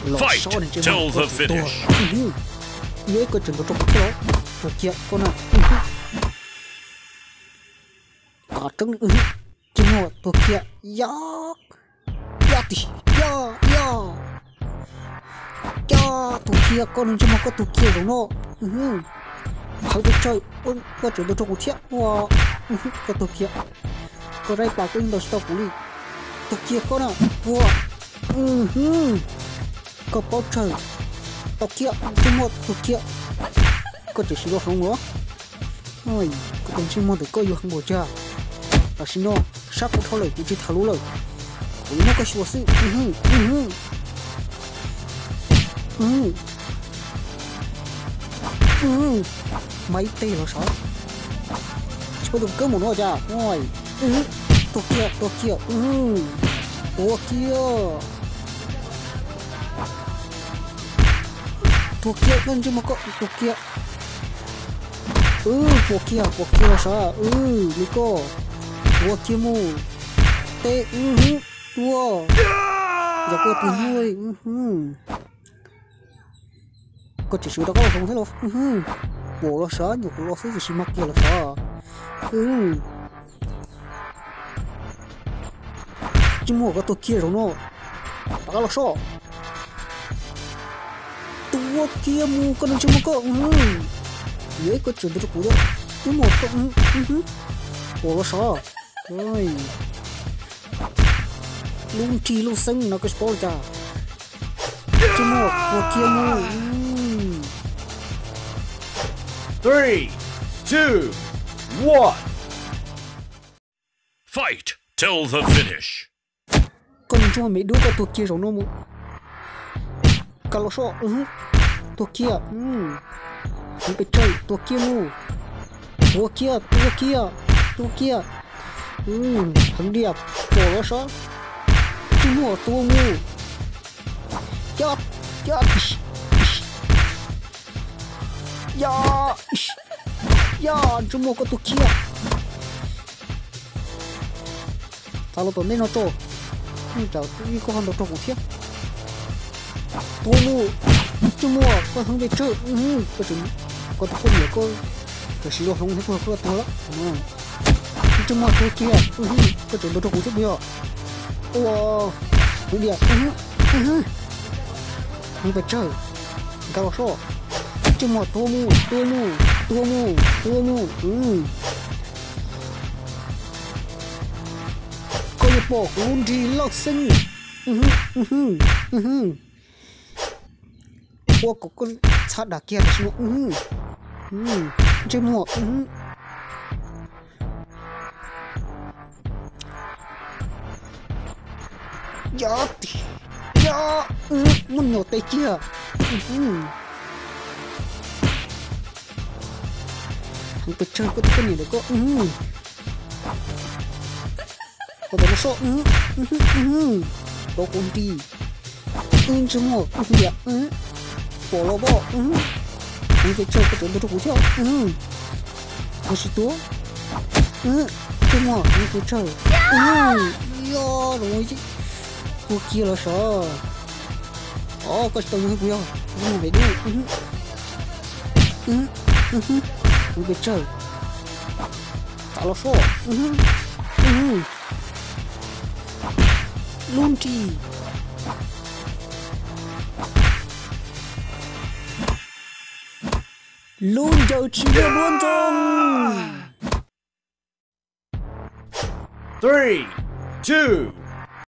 Fight till the finish. Dưới cái trận đấu trong cái đó, một kia con nào, cả trứng chỉ một tổ kia, ya, ya đi, ya, tổ kia con chỉ một cái tổ kia rồi nó, không được chơi, cái trận đấu trong cái thiệt, wow, cái tổ kia, cái này bảo cái đầu stop đi, tổ kia con nào, wow, có bao trời. Tổ kia, chỉ một tổ kia, có chỉ sử dụng không nữa, ôi, có tên chỉ một thì có dùng không bao giờ, là xin nó, sắp cũng thôi chỉ tháo lú rồi, nó có sử dụng, mấy tê là sao, chỉ có dùng cơ một nó ra, ôi, tổ kia, tổ kia, tổ kia kan cuma kok tổ kia sa liko tổ kia mu te tua giờ có tu nuôi có chỉ số đó có không thấy đâu bộ nó sa nhiều nó phải gì mắc kia là sa chỉ mua cái tổ kia rồi nó đó là sao tua kia mu con cuma kok ये कुछ चुंदर पूरा ये मोटो बोलो सा ओए लूंटी लू संग ना कुछ बोल जा चुमो वो किया मु 3, 2, 1. Fight till the finish. Con chuma mấy đứa có tua kia rồi nó mu kalau so tua kia mình phải chơi tua kia mu tua kia thằng điệp bỏ nó sao chứ mua tua mu chết chứ mua có tua kia tao lo tao nên nó to nhưng cháu đi có hàng đồ to cũng thiệt tua mu chứ mua có thằng điệp chơi có chừng có tao không hiểu có cái sử dụng không hết có tao lắm chứ mua tua kia có chừng đồ to cũng thiệt bây giờ wow thằng điệp không phải chơi cao số chứ mua tua mu có một bộ cuốn đi lót xinh qua có sát đá kia là xuống chứ mua muốn nhổ tay kia không phải chơi có cái này để có nó số có con đi chứ mua đẹp bỏ lô bỏ không phải chơi cái chuyện đó cũng chơi có gì tốt chứ mua không phải chơi rồi chứ cô kia là sao có tao như vậy không phải đi không phải chơi tao là sao luôn chi luôn giàu chỉ luôn thôi 3, 2,